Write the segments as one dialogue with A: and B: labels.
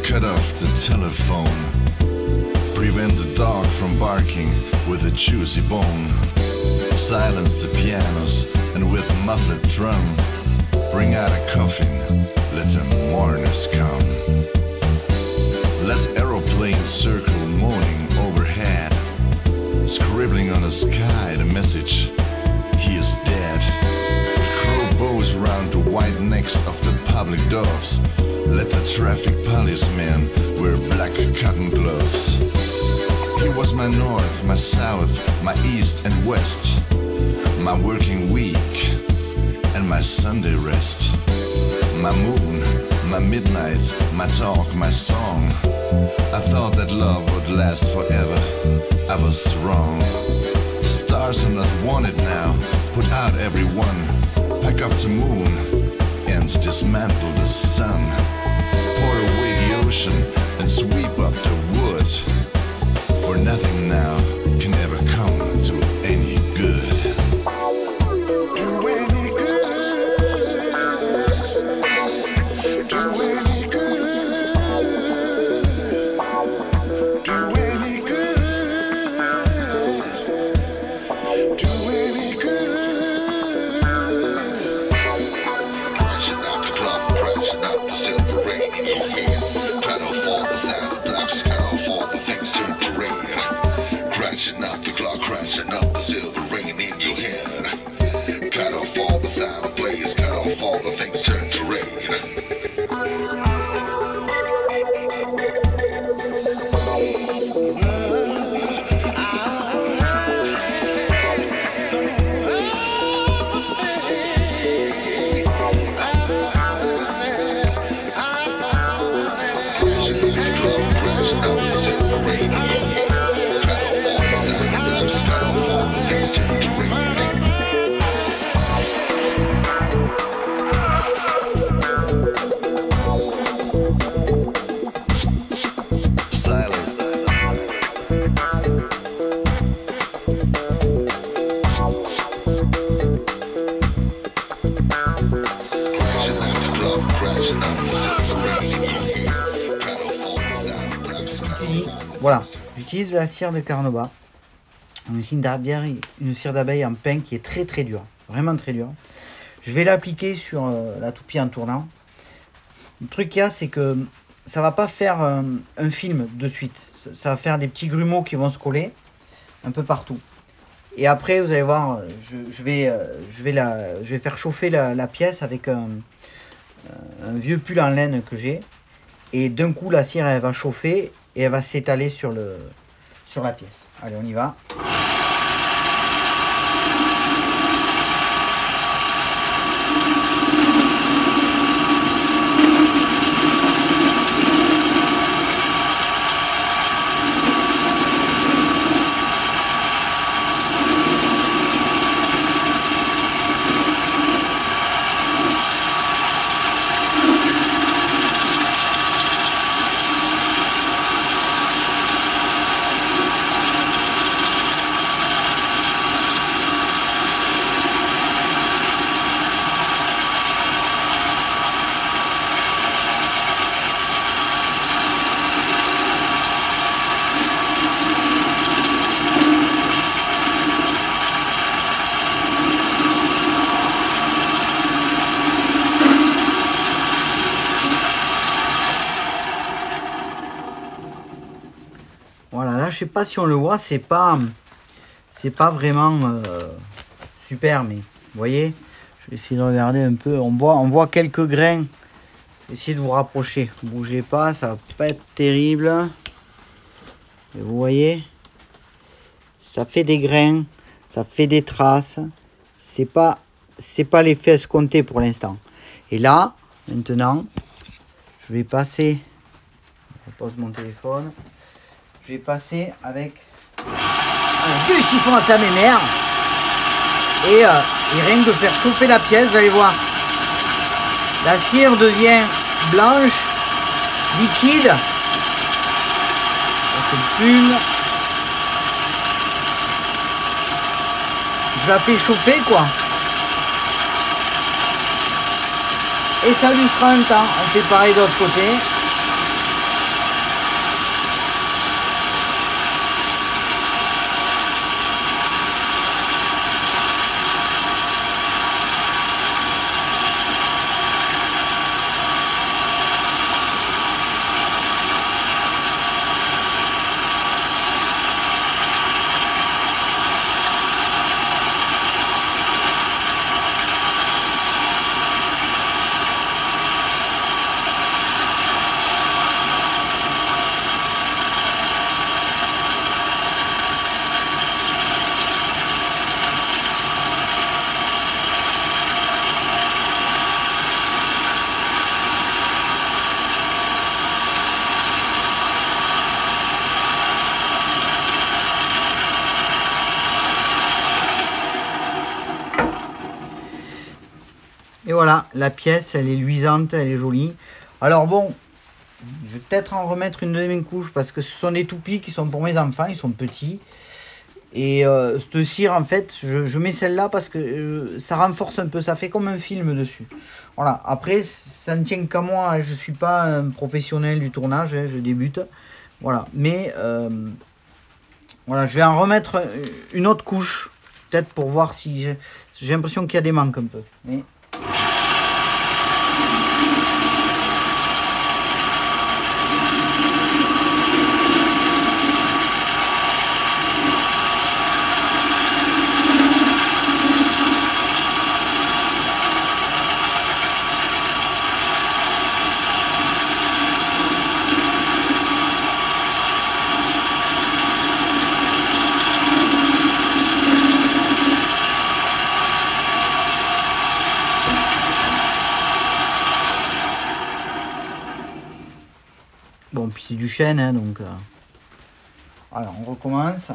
A: Cut off the telephone. Prevent the dog from barking with a juicy bone. Silence the pianos and with a muffled drum. Bring out a coffin, let the mourners come. Let aeroplanes circle moaning overhead. Scribbling on the sky the message, he is dead. Crow bows round the white necks of the public doves. Let the traffic policeman wear black cotton gloves. He was my north, my south, my east and west, my working week and my Sunday rest. My moon, my midnight, my talk, my song. I thought that love would last forever. I was wrong. Stars are not wanted now. Put out everyone. Pack up the moon and dismantle the sun. Pour away the ocean and sweep up the wood. For nothing now can ever come to any good.
B: Crashing up the clock, crashing up the silver rain in your head. Cut off all the sound plays, cut off all the things turn to rain.
C: Voilà, j'utilise de la cire de carnauba, une cire d'abeille en pain qui est très très dure, vraiment très dure. Je vais l'appliquer sur la toupie en tournant. Le truc qu'il y a, c'est que ça va pas faire un film de suite. Ça va faire des petits grumeaux qui vont se coller un peu partout. Et après, vous allez voir, je vais faire chauffer la pièce avec un vieux pull en laine que j'ai. Et d'un coup, la cire, elle va chauffer et elle va s'étaler sur la pièce. Allez, on y va. Voilà, là je sais pas si on le voit, c'est pas vraiment super, mais vous voyez, je vais essayer de regarder un peu, on voit quelques grains. Essayez de vous rapprocher, bougez pas, ça va pas être terrible. Et vous voyez, ça fait des grains, ça fait des traces. C'est pas l'effet escompté pour l'instant. Et là, maintenant, je vais passer, je pose mon téléphone, je vais passer avec un vieux chiffon à sa mémère et rien que de faire chauffer la pièce, vous allez voir, la cire devient blanche, liquide, ça c'est plume. Je la fais chauffer quoi. Et ça lui sera un temps. On fait pareil de l'autre côté. Et voilà, la pièce, elle est luisante, elle est jolie. Alors bon, je vais peut-être en remettre une deuxième couche parce que ce sont des toupies qui sont pour mes enfants, ils sont petits. Et cette cire, en fait, je mets celle-là parce que ça renforce un peu, ça fait comme un film dessus. Voilà, après, ça ne tient qu'à moi, je ne suis pas un professionnel du tournage, hein, je débute. Voilà, mais voilà, je vais en remettre une autre couche, peut-être pour voir si j'ai l'impression qu'il y a des manques un peu. Mais... Bon, puis c'est du chêne, hein, donc... Alors, on recommence.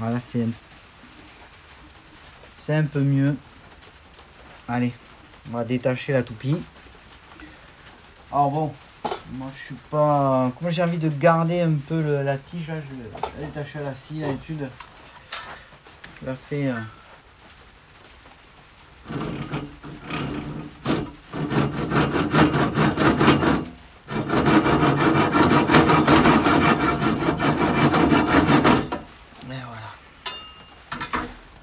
C: Voilà, c'est un peu mieux. Allez, on va détacher la toupie. Alors bon, moi je suis pas... Comme j'ai envie de garder un peu la tige, là, je vais la détacher à la scie, d'habitude. Je la fais...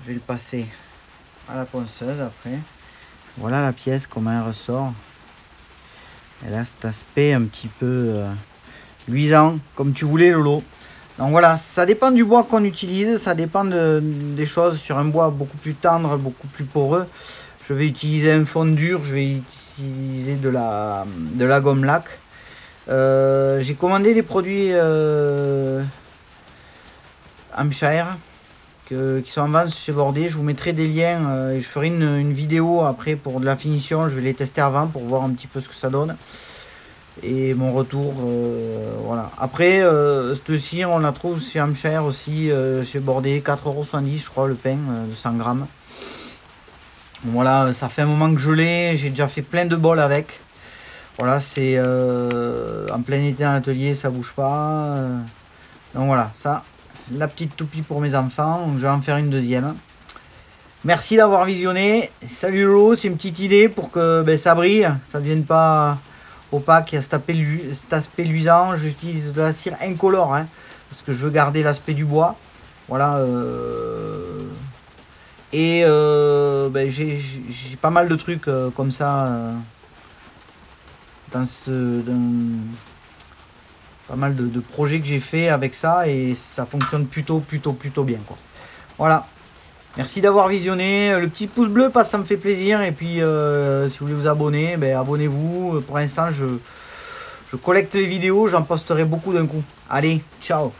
C: Je vais le passer à la ponceuse après. Voilà la pièce, comment elle ressort. Elle a cet aspect un petit peu luisant, comme tu voulais Lolo. Donc voilà, ça dépend du bois qu'on utilise, ça dépend des choses. Sur un bois beaucoup plus tendre, beaucoup plus poreux, je vais utiliser un fond dur, je vais utiliser de la gomme lac. J'ai commandé des produits Hampshire qui sont en vente chez Bordé. Je vous mettrai des liens et je ferai une vidéo après pour de la finition. Je vais les tester avant pour voir un petit peu ce que ça donne. Et mon retour, voilà. Après, cette cire, on la trouve chez Hampshire aussi, chez Bordé, 4,70 € je crois, le pain de 100 grammes. Voilà, ça fait un moment que je l'ai, j'ai déjà fait plein de bols avec. Voilà, c'est en plein été en atelier, ça bouge pas. Donc voilà, ça, la petite toupie pour mes enfants, donc je vais en faire une deuxième. Merci d'avoir visionné. Salut Lolo, c'est une petite idée pour que ça brille, ça ne devienne pas opaque, il y a cet aspect luisant. J'utilise de la cire incolore hein, parce que je veux garder l'aspect du bois. Voilà. Et j'ai pas mal de trucs comme ça pas mal de projets que j'ai fait avec ça et ça fonctionne plutôt bien quoi. Voilà. Merci d'avoir visionné. Le petit pouce bleu passe, ça me fait plaisir. Et puis, si vous voulez vous abonner, abonnez-vous. Pour l'instant, je collecte les vidéos. J'en posterai beaucoup d'un coup. Allez, ciao.